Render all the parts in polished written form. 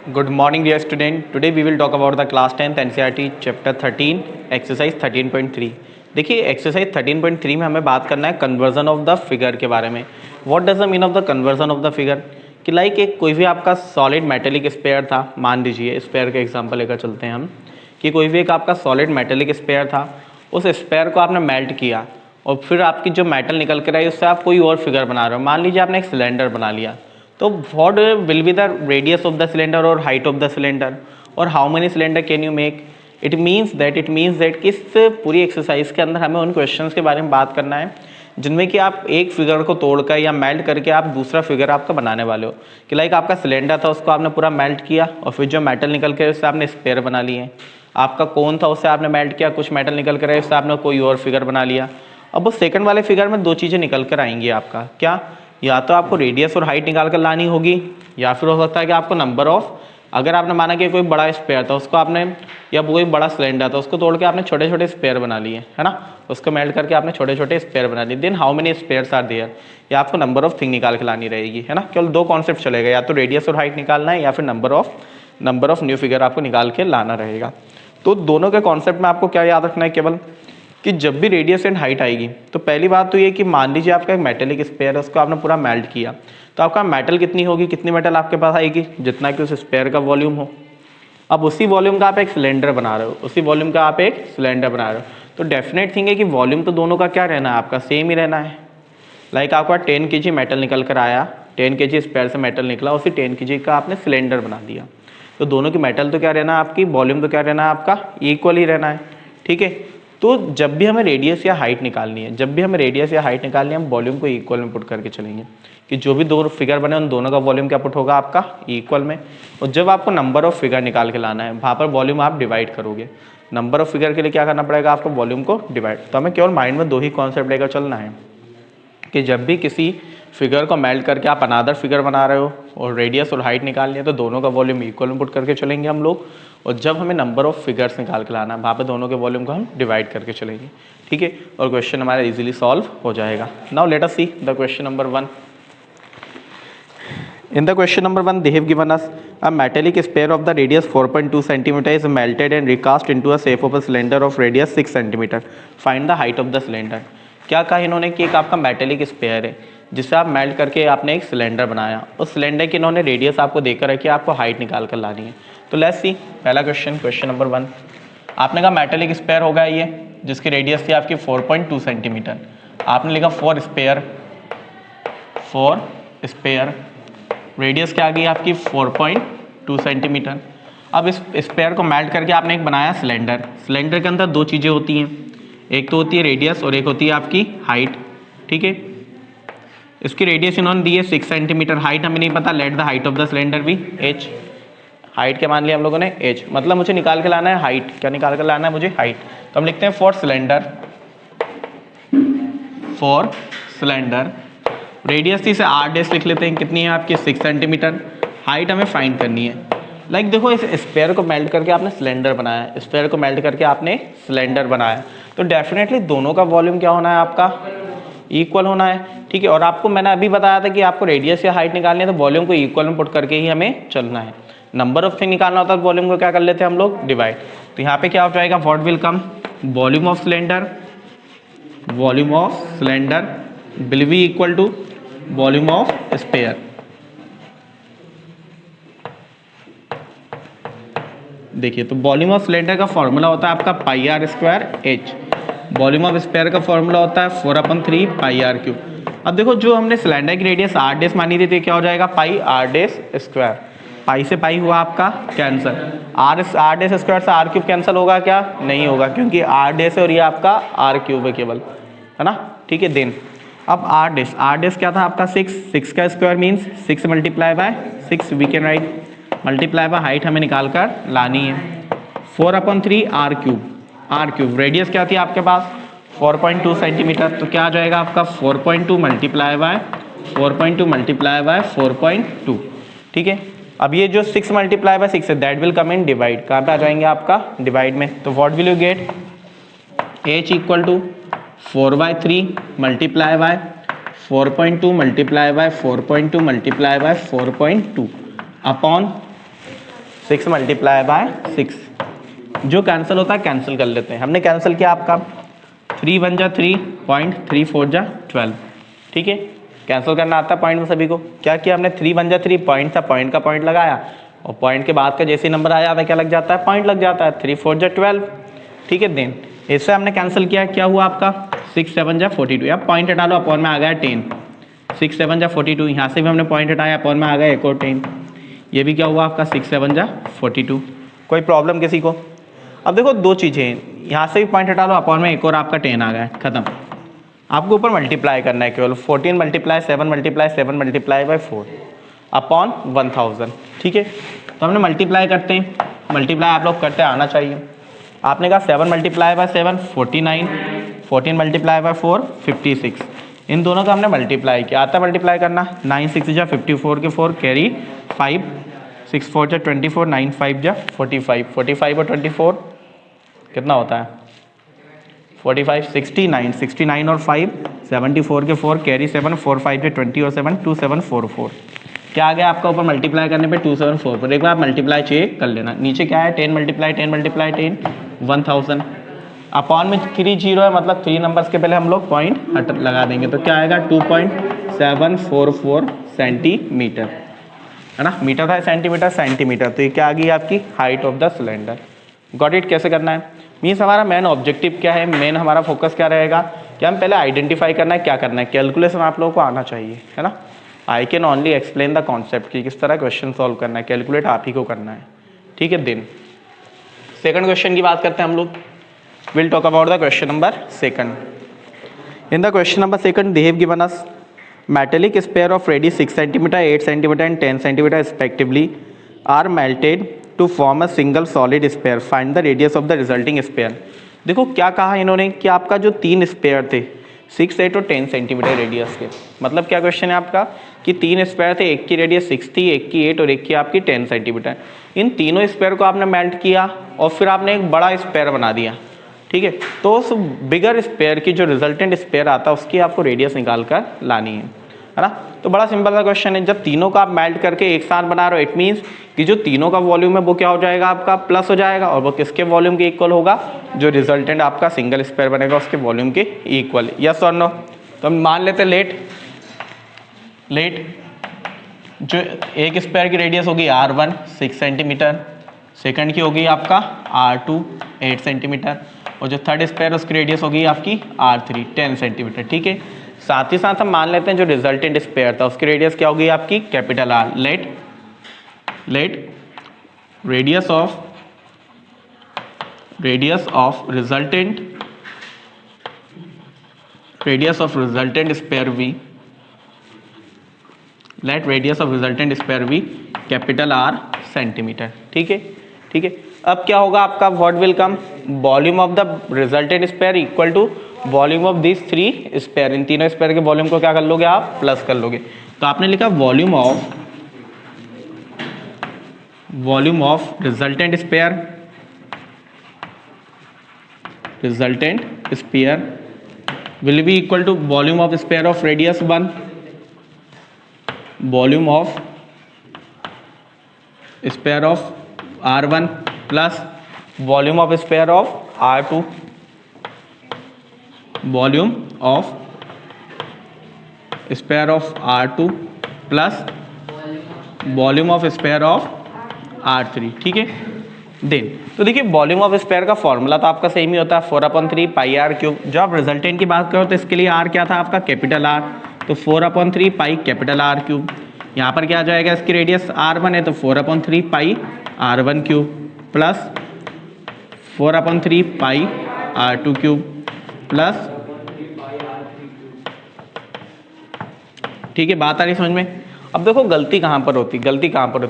Good morning, dear student. Today we will talk about the class 10th NCERT chapter 13 exercise 13.3. देखिए exercise 13.3 में हमें बात करना है कन्वर्जन ऑफ द फिगर के बारे में. What does the mean of the conversion of the figure कि लाइक एक कोई भी आपका सॉलिड मेटेलिक स्पेयर था. मान लीजिए स्पेयर का एग्जांपल लेकर चलते हैं हम कि कोई भी एक आपका सॉलिड मेटेलिक स्पेयर था. उस स्पेयर को आपने मेल्ट किया और फिर आपकी जो मेटल निकल कर आई उससे आप कोई और फिगर बना रहे हो. मान लीजिए आपने एक सिलेंडर बना लिया. तो what will be the radius of the cylinder और हाइट ऑफ द सिलेंडर और how many cylinder can you make. It means that कि इस पूरी एक्सरसाइज के अंदर हमें उन क्वेश्चंस के बारे में बात करना है जिनमें कि आप एक फिगर को तोड़कर या मेल्ट करके आप दूसरा फिगर आपका बनाने वाले हो. कि लाइक आपका सिलेंडर था उसको आपने पूरा मेल्ट किया और फिर जो मेटल निकल कर उससे आपने स्पेयर बना लिए. आपका कोन था उससे आपने मेल्ट किया, कुछ मेटल निकल कर आए उससे आपने कोई और फिगर बना लिया. अब वो सेकंड वाले फिगर में दो चीज़ें निकल कर आएंगी आपका क्या, या तो आपको रेडियस और हाइट निकाल कर लानी होगी या फिर हो सकता है कि आपको नंबर ऑफ, अगर आपने माना कि कोई बड़ा स्पेयर था उसको आपने, या कोई बड़ा सिलेंडर था उसको तोड़ के आपने छोटे छोटे स्पेयर बना लिए है ना, उसको मेल्ट करके आपने छोटे छोटे स्पेयर बना लिए. Then how many spheres are there, या आपको नंबर ऑफ थिंग निकाल के लानी रहेगी है ना. केवल दो कॉन्सेप्ट चलेगा, या तो रेडियस और हाइट निकालना है या फिर नंबर ऑफ न्यू फिगर आपको निकाल के लाना रहेगा. तो दोनों के कॉन्सेप्ट में आपको क्या याद रखना है केवल कि जब भी रेडियस एंड हाइट आएगी तो पहली बात तो ये कि मान लीजिए आपका एक मेटेलिक स्पेयर है उसको आपने पूरा मेल्ट किया तो आपका मेटल कितनी होगी, कितनी मेटल आपके पास आएगी, जितना कि उस स्पेयर का वॉल्यूम हो. अब उसी वॉल्यूम का आप एक सिलेंडर बना रहे हो, उसी वॉल्यूम का आप एक सिलेंडर बना रहे हो, तो डेफिनेट थिंग है कि वॉल्यूम तो दोनों का क्या रहना है, आपका सेम ही रहना है. लाइक आपका 10 kg मेटल निकल कर आया, 10 kg स्पेयर से मेटल निकला, उसी 10 kg का आपने सिलेंडर बना दिया. तो दोनों की मेटल तो क्या रहना है, आपकी वॉल्यूम तो क्या रहना है, आपका इक्वल ही रहना है. ठीक है, तो जब भी हमें रेडियस या हाइट निकालनी है, हम वॉल्यूम को इक्वल में पुट करके चलेंगे कि जो भी दो फिगर बने उन दोनों का वॉल्यूम क्या पुट होगा आपका इक्वल में. और जब आपको नंबर ऑफ फिगर निकाल के लाना है वहाँ पर वॉल्यूम आप डिवाइड करोगे. नंबर ऑफ फिगर के लिए क्या करना पड़ेगा, आपको वॉल्यूम को डिवाइड. तो हमें केवल माइंड में दो ही कॉन्सेप्ट लेकर चलना है कि जब भी किसी फिगर को मेल्ट करके आप अनादर फिगर बना रहे हो और रेडियस और हाइट निकालनी है तो दोनों का वॉल्यूम इक्वल में पुट करके चलेंगे हम लोग. और जब हमें नंबर ऑफ फिगर्स निकाल के लाना है वहाँ पे दोनों के वॉल्यूम को हम डिवाइड करके चलेंगे. ठीक है, और क्वेश्चन हमारा इजीली सॉल्व हो जाएगा. Now let us see the question number 1. In the question number 1, they have given us a metallic sphere of the radius 4.2 cm is melted and recast into a shape of a cylinder of radius 6 cm. Find the height of the cylinder. क्या कहा इन्होंने कि एक आपका metallic spare है जिसे आप melt करके आपने एक सिलेंडर बनाया. उस सिलेंडर की इन्होंने रेडियस आपको देकर रखी है, आपको हाइट निकाल कर लानी है. तो लेट्स सी पहला क्वेश्चन नंबर 1. आपने कहा मेटेलिक स्पेयर होगा ये जिसकी रेडियस थी आपकी 4.2 सेंटीमीटर. आपने लिखा फॉर स्पेयर रेडियस क्या आ गई आपकी 4.2 सेंटीमीटर. अब इस स्पेयर को मेल्ट करके आपने एक बनाया सिलेंडर. सिलेंडर के अंदर दो चीज़ें होती हैं, एक तो होती है रेडियस और एक होती है आपकी हाइट. ठीक है, इसकी रेडियस इन्होंने दी है 6 सेंटीमीटर, हाइट हमें नहीं पता. Let the height of the cylinder भी h. हाइट क्या मान लिया हम लोगों ने h, मतलब मुझे निकाल के लाना है हाइट. क्या निकाल कर लाना है मुझे, हाइट. तो हम लिखते हैं फॉर सिलेंडर रेडियस थी से r डैश लिख लेते हैं, कितनी है आपकी 6 सेंटीमीटर. हाइट हमें फाइंड करनी है. लाइक देखो इस स्पेयर को मेल्ट करके आपने सिलेंडर बनाया, स्पेयर को मेल्ट करके आपने सिलेंडर बनाया, तो डेफिनेटली दोनों का वॉल्यूम क्या होना है आपका इक्वल होना है. ठीक है, और आपको मैंने अभी बताया था कि आपको रेडियस या हाइट निकालनी है तो वॉल्यूम को इक्वल में पुट करके ही हमें चलना है. नंबर ऑफ थिंग निकालना होता है तो वॉल्यूम को क्या कर लेते हैं हम लोग डिवाइड. तो यहाँ पे क्या हो जाएगा, what will come, volume of cylinder will be equal to volume of sphere. देखिए तो वॉल्यूम ऑफ सिलेंडर का फॉर्मूला होता है आपका pi R square H. Volume of sphere का फॉर्मूला होता है 4/3 पाई आर क्यूब. अब देखो जो हमने सिलेंडर की रेडियस आर डेस मानी थी तो क्या हो जाएगा पाई आर डेस स्क्वायर. पाई से पाई हुआ आपका कैंसिल, आर डेस स्क्वायर से आर क्यूब कैंसिल होगा क्या, नहीं होगा क्योंकि आर डेस है और ये आपका आर क्यूब है केवल, है ना. ठीक है, देन अब आर डेस क्या था आपका 6 का square means 6 multiply by 6 we can write, multiply by height हमें निकाल कर लानी है 4/3 आर क्यूब. रेडियस क्या थी आपके पास 4.2 सेंटीमीटर, तो क्या आ जाएगा आपका 4.2 मल्टीप्लाई बाय 4.2. ठीक है, अब ये जो 6 मल्टीप्लाई बाय 6 है that will come in divide. कहाँ पे आ जाएंगे आपका डिवाइड में. तो what will you get, h equal to 4/3 multiply by 4.2 multiply by 4.2 multiply by 4.2 upon 6 multiply by 6, जो कैंसिल होता है कैंसिल कर लेते हैं। हमने कैंसिल किया आपका 3 1 जा 3, पॉइंट 3 4 जा 12, ठीक है। कैंसिल करना आता है पॉइंट में सभी को। क्या किया हमने 3 1 जा 3, पॉइंट था, पॉइंट का पॉइंट लगाया और पॉइंट के बाद का जैसे नंबर आ जाता है क्या लग जाता है, पॉइंट लग जाता है। 3 4 जा 12, ठीक है। देन इससे हमने कैंसिल किया, क्या हुआ आपका 6 7 जा 42, अब पॉइंट हटा लो, अपॉन में आ गया 10, 6 7 जा 42, यहाँ से भी हमने पॉइंट हटाया, अपॉन में आ गया एक और 10, ये भी क्या हुआ आपका 6 7 जा 42। कोई प्रॉब्लम किसी को? अब देखो दो चीज़ें हैं, यहाँ से भी पॉइंट हटा लो, अपॉन में एक और आपका 10 आ गया, खत्म। आपको ऊपर मल्टीप्लाई करना है केवल 14 मल्टीप्लाई 7 मल्टीप्लाई बाई 4 अपॉन 1000, ठीक है। तो हमने मल्टीप्लाई करते हैं, मल्टीप्लाई आप लोग करते आना चाहिए। आपने कहा 7 मल्टीप्लाई बाय 7 49, 14 मल्टीप्लाई बाय 4 56, इन दोनों का हमने मल्टीप्लाई किया। आता मल्टीप्लाई करना, 9 6 जा 54 के 4 कैरी 5, 6 4 जा 24, 9 5 जा 45, 45 और 24 कितना होता है 45, 69, 69 और 5 74 के 4 कैरी 7, 4 5 जा 20 और 7 2744, क्या आ गया आपका ऊपर मल्टीप्लाई करने पे 2744। एक बार मल्टीप्लाई चेक कर लेना, नीचे क्या है 10 मल्टीप्लाई 10 मल्टीप्लाई 10 1000, अपॉन में 3 0 है, मतलब 3 नंबर्स के पहले हम लोग पॉइंट हट लगा देंगे, तो क्या आएगा 2.744 सेंटीमीटर, है ना। मीटर था सेंटीमीटर, सेंटीमीटर, तो ये क्या आ गई आपकी height of the cylinder. Got it? कैसे करना है मीन्स हमारा मेन ऑब्जेक्टिव क्या है, मेन हमारा फोकस क्या रहेगा कि हम पहले आइडेंटिफाई करना है क्या करना है, कैलकुलेशन आप लोगों को आना चाहिए, है ना। I can only explain the concept कि किस तरह क्वेश्चन सॉल्व करना है, कैलकुलेट आप ही को करना है, ठीक है। देन सेकंड क्वेश्चन की बात करते हैं हम लोग। Will talk about the question number second. In the question number second they have given us metallic sphere of radius 6 cm, 8 cm and 10 cm respectively are melted to form a single solid sphere. Find the radius of the resulting sphere. देखो क्या कहा इन्होंने कि आपका जो 3 spare थे 6 8 और 10 centimetre radius के, मतलब क्या क्वेश्चन है आपका कि 3 स्पेयर थे, एक की रेडियस 6 थी, एक की 8 और एक की आपकी 10 सेंटीमीटर। इन तीनों स्पेयर को आपने मेल्ट किया और फिर आपने एक बड़ा स्पेयर बना दिया, ठीक है। तो उस बिगर स्पेयर की जो रिजल्टेंट स्पेयर आता है उसकी आपको रेडियस निकाल कर लानी है ना। तो बड़ा सिंपल सा क्वेश्चन है, जब तीनों का आप मेल्ट करके एक साथ बना रहे हो इट मीन्स कि जो तीनों का वॉल्यूम है वो क्या हो जाएगा आपका प्लस हो जाएगा, और वो किसके वॉल्यूम के इक्वल होगा, जो रिजल्टेंट आपका सिंगल स्पेयर बनेगा उसके वॉल्यूम के इक्वल, यस और नो। तो हम मान लेते हैं लेट जो एक स्पेयर की रेडियस होगी R1 6 सेंटीमीटर, सेकंड की होगी आपका R2 8 सेंटीमीटर, और जो थर्ड स्पेयर उसकी रेडियस होगी आपकी R3 10 सेंटीमीटर, ठीक है। साथ ही साथ हम मान लेते हैं जो रिजल्टेंट स्पेयर था उसकी रेडियस क्या होगी आपकी capital R। Let radius of resultant sphere V, let radius of resultant sphere V capital R centimetre, ठीक है। अब क्या होगा आपका what will come, volume of the resultant sphere equal to volume of this 3 sphere, इन तीनों sphere के volume को क्या कर लोगे आप प्लस कर लोगे। तो आपने लिखा volume of resultant sphere will be equal to volume of sphere of radius 1, volume of sphere of R1 plus volume of sphere of R2, volume of sphere of R2 plus volume of sphere of R3, ठीक है। Then तो देखिए volume of sphere का formula तो आपका same ही होता है 4/3 पाई R cube. जब आप रिजल्टेंट की बात करो तो इसके लिए R क्या था आपका कैपिटल R, तो 4/3 पाई कैपिटल R क्यूब। यहाँ पर क्या आ जाएगा, इसकी रेडियस R1 है तो 4/3 पाई R1 क्यूब प्लस 4/3 पाई R2 क्यूब प्लस, ठीक है। बात आ रही समझ में? अब देखो गलती कहाँ पर होती है,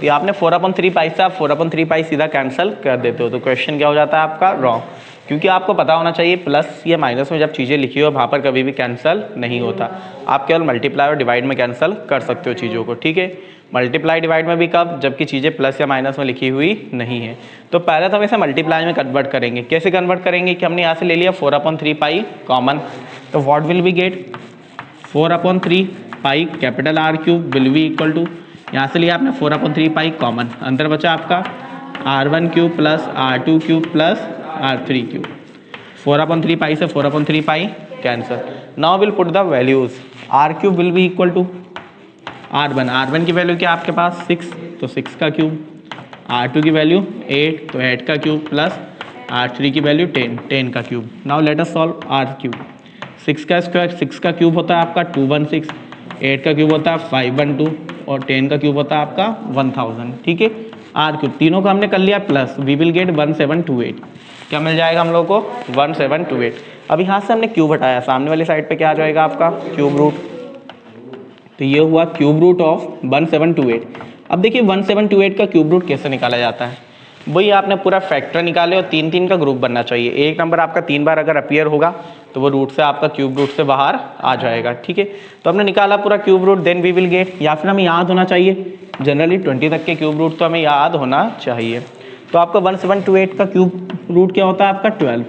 आपने 4/3 पाई से आप 4/3 पाई सीधा कैंसिल कर देते हो, तो क्वेश्चन क्या हो जाता है आपका रॉन्ग, क्योंकि आपको पता होना चाहिए प्लस या माइनस में जब चीज़ें लिखी हो वहाँ पर कभी भी कैंसिल नहीं होता, आप केवल मल्टीप्लाई और डिवाइड में कैंसिल कर सकते हो चीज़ों को, ठीक है। मल्टीप्लाई डिवाइड में भी कब, जबकि चीज़ें प्लस या माइनस में लिखी हुई नहीं है। तो पहले तो हम इसे मल्टीप्लाई में कन्वर्ट करेंगे। कैसे कन्वर्ट करेंगे कि हमने यहाँ से ले लिया 4/3 पाई कॉमन, तो what will be get 4/3 pi capital R cube will be equal to, यहाँ से लिया आपने 4/3 पाई कॉमन, अंदर बचा आपका R1 cube plus R2 cube plus R3 cube. 4/3 pi से 4/3 pi cancel. Now will put the values. R cube will be equal to R1 की value क्या आपके पास 6, तो 6 का क्यूब। R2 की वैल्यू 8, तो 8 का क्यूब प्लस R3 की वैल्यू 10 का cube. Now let us solve R cube. 6 का स्क्वायर 6 का क्यूब होता है आपका 216, 8 का क्यूब होता है 512 और 10 का क्यूब होता है आपका 1000। ठीक है, R क्यूब तीनों का हमने कर लिया प्लस, वी विल गेट 1728। क्या मिल जाएगा हम लोग को 1728। अब यहाँ से हमने क्यूब हटाया, सामने वाली साइड पे क्या आ जाएगा आपका क्यूब रूट, तो ये हुआ क्यूब रूट ऑफ 1728। अब देखिए 1728 का क्यूब रूट कैसे निकाला जाता है। वही आपने पूरा फैक्टर निकाले और 3 का ग्रुप बनना चाहिए। एक नंबर आपका 3 बार अगर अपीयर होगा तो वो रूट से आपका क्यूब रूट से बाहर आ जाएगा। ठीक है, तो हमने निकाला पूरा cube root, then we will get, या फिर हमें याद होना चाहिए जनरली 20 तक के क्यूब रूट तो हमें याद होना चाहिए। तो आपका 1728 का क्यूब रूट क्या होता है आपका 12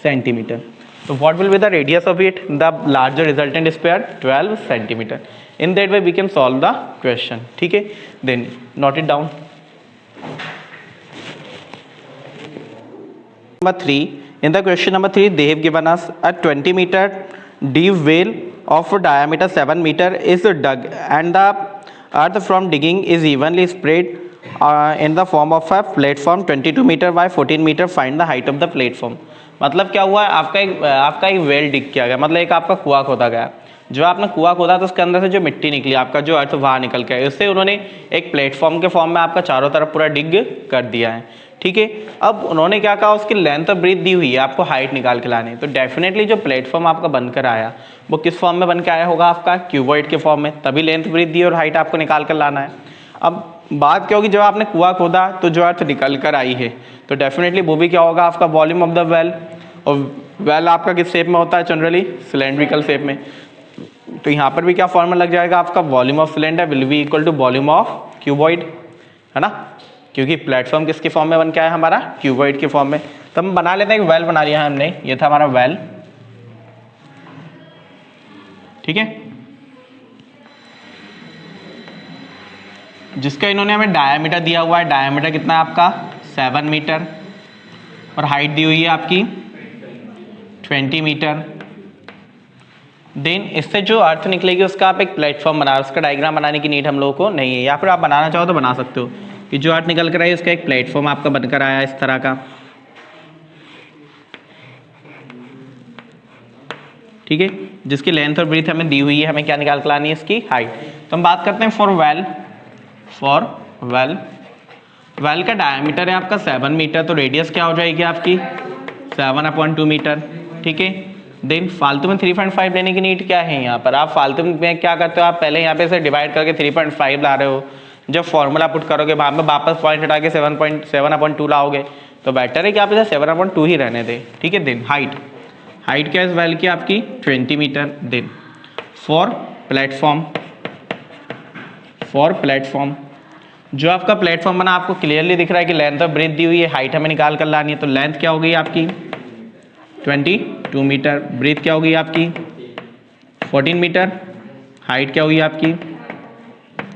सेंटीमीटर। तो what will be the radius of it, the larger resultant square 12 centimetre. In that way we can solve the question. ठीक है, then note it down. Number 3, in the question number 3 they have given us a 20 meter deep well of diameter 7 meter is dug and the earth from digging is evenly spread in the form of a platform 22 meter by 14 meter. Find the height of the platform। मतलब क्या हुआ, आपका एक well डिग किया गया, मतलब एक आपका कुआं खोदा गया। जो आपने कुआं खोदा तो उसके अंदर से जो मिट्टी निकली, आपका जो अर्थ बाहर निकल के आया, उससे उन्होंने एक प्लेटफॉर्म के फॉर्म में आपका चारों तरफ पूरा डिग कर दिया है। ठीक है, अब उन्होंने क्या कहा, उसकी लेंथ और ब्रीथ दी हुई है, आपको हाइट निकाल के लानी है। तो डेफिनेटली जो प्लेटफॉर्म आपका बनकर आया वो किस फॉर्म में बन के आया होगा, आपका क्यूबॉइड के फॉर्म में, तभी लेंथ ब्रीथ दी और हाइट आपको निकाल कर लाना है। अब बात क्या होगी, जब आपने कुआं खोदा तो जो अर्थ निकल कर आई है तो डेफिनेटली वो भी क्या होगा आपका वॉल्यूम ऑफ द वेल। और वेल आपका किस शेप में होता है, जनरली सिलेंड्रिकल शेप में। तो यहाँ पर भी क्या फॉर्मूला लग जाएगा आपका, volume of cylinder will be equal to volume of cuboid, है ना, क्योंकि प्लेटफॉर्म किसके फॉर्म में बन के आया हमारा, क्यूबॉइड के फॉर्म में। तो हम बना लेते हैं, एक वेल बना लिया हमने, ये था हमारा वेल। ठीक है, जिसका इन्होंने हमें डायामीटर दिया हुआ है, डायामीटर कितना है आपका 7 मीटर और हाइट दी हुई है आपकी 20 मीटर। देन इससे जो अर्थ निकलेगी उसका आप एक प्लेटफॉर्म बना, उसका डायग्राम बनाने की नीड हम लोगों को नहीं है, या फिर आप बनाना चाहो तो बना सकते हो कि जो अर्थ निकल कर आई उसका एक प्लेटफॉर्म आपका बनकर आया इस तरह का। ठीक है, जिसकी लेंथ और ब्रीथ हमें दी हुई है, हमें क्या निकाल कर लानी है, इसकी हाइट। तो हम बात करते हैं फॉर वेल। वेल का डायमीटर है आपका 7 मीटर, तो रेडियस क्या हो जाएगी आपकी 7/2 मीटर। ठीक है, देन फालतू में 3.5 लेने की नीड क्या है, यहाँ पर आप फालतू में क्या करते हो, आप पहले यहाँ पे से डिवाइड करके 3.5 ला रहे हो। जब फॉर्मूला पुट करोगे वहाँ पे वापस पॉइंट हटा के 7/2 लाओगे, तो बेटर है कि आप इसे 7/2 ही रहने दें। ठीक है, देन हाइट क्या है इस वेल की आपकी 20 मीटर। देन फॉर प्लेटफॉर्म जो आपका प्लेटफॉर्म बना, आपको क्लियरली दिख रहा है कि लेंथ और ब्रेथ दी हुई है, हाइट हमें निकाल कर लानी है। तो लेंथ क्या हो गई आपकी 22 मीटर, ब्रेथ क्या होगी आपकी 14 मीटर, हाइट क्या होगी आपकी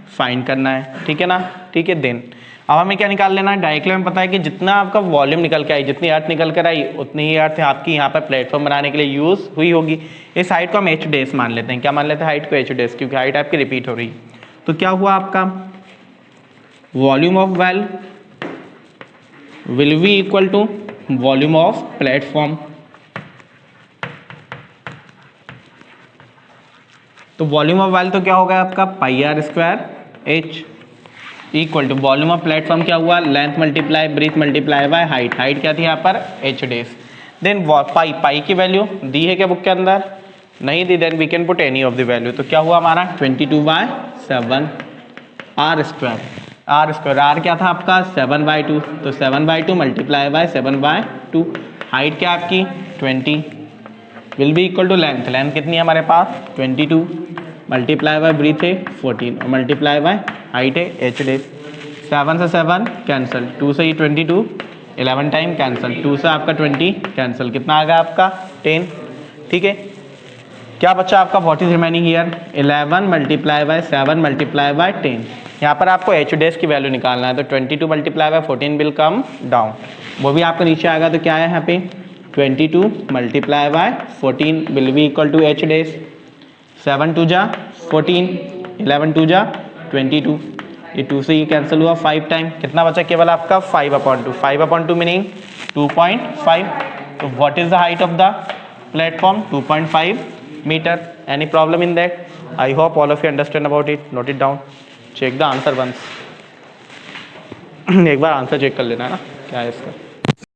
फाइंड करना है। ठीक है ना, ठीक है। देन अब हमें क्या निकाल लेना है, डायरेक्टली हमें पता है कि जितना आपका वॉल्यूम निकल के आई, जितनी अर्थ निकल कर आई, उतनी ही अर्थ आपकी यहाँ पर प्लेटफॉर्म बनाने के लिए यूज हुई होगी। इस हाइट को हम एच डेस मान लेते हैं। क्या मान लेते हैं, हाइट को एच डेस, क्योंकि हाइट आपकी रिपीट हो रही। तो क्या हुआ आपका volume of well will be equal to volume of platform. तो वॉल्यूम ऑफ वेल तो क्या होगा आपका πr² h equal to volume of platform क्या हुआ, length multiply breadth multiply by height. Height क्या थी यहाँ पर h डेस। देन पाई की वैल्यू दी है क्या बुक के अंदर, नहीं दी, then we can put any of the value. तो क्या हुआ हमारा 22/7 r²। r क्या था आपका 7/2, तो 7/2 मल्टीप्लाई बाय 7/2। हाइट क्या आपकी 20 will be equal to length कितनी है हमारे पास 22 मल्टीप्लाई बाय ब्रीथ है 14 और मल्टीप्लाई बाय हाइट है h डेस। 7 से 7 कैंसिल, 2 से ही 22 11 टाइम कैंसिल, 2 से आपका 20 कैंसिल, कितना आ गया आपका 10। ठीक है, क्या बच्चा आपका what is remaining here 11 multiply by 7 multiply by 10। यहाँ पर आपको एच डेज की वैल्यू निकालना है तो 22 multiply by 14 will come down, वो भी आपका नीचे आएगा तो क्या है यहाँ पे 22 multiply by 14 will be equal to H days. 7 2 जा 14, 11 2 जा 22, ये 2 से ये कैंसिल हुआ 5 टाइम, कितना बचा केवल आपका 5/2। 5/2 मीनिंग 2.5। तो what is the height of the platform 2.5 meter. Any problem in that? I hope all of you understand about it. Note it down. Check the answer once. एक बार आंसर चेक कर लेना है ना क्या है इसका।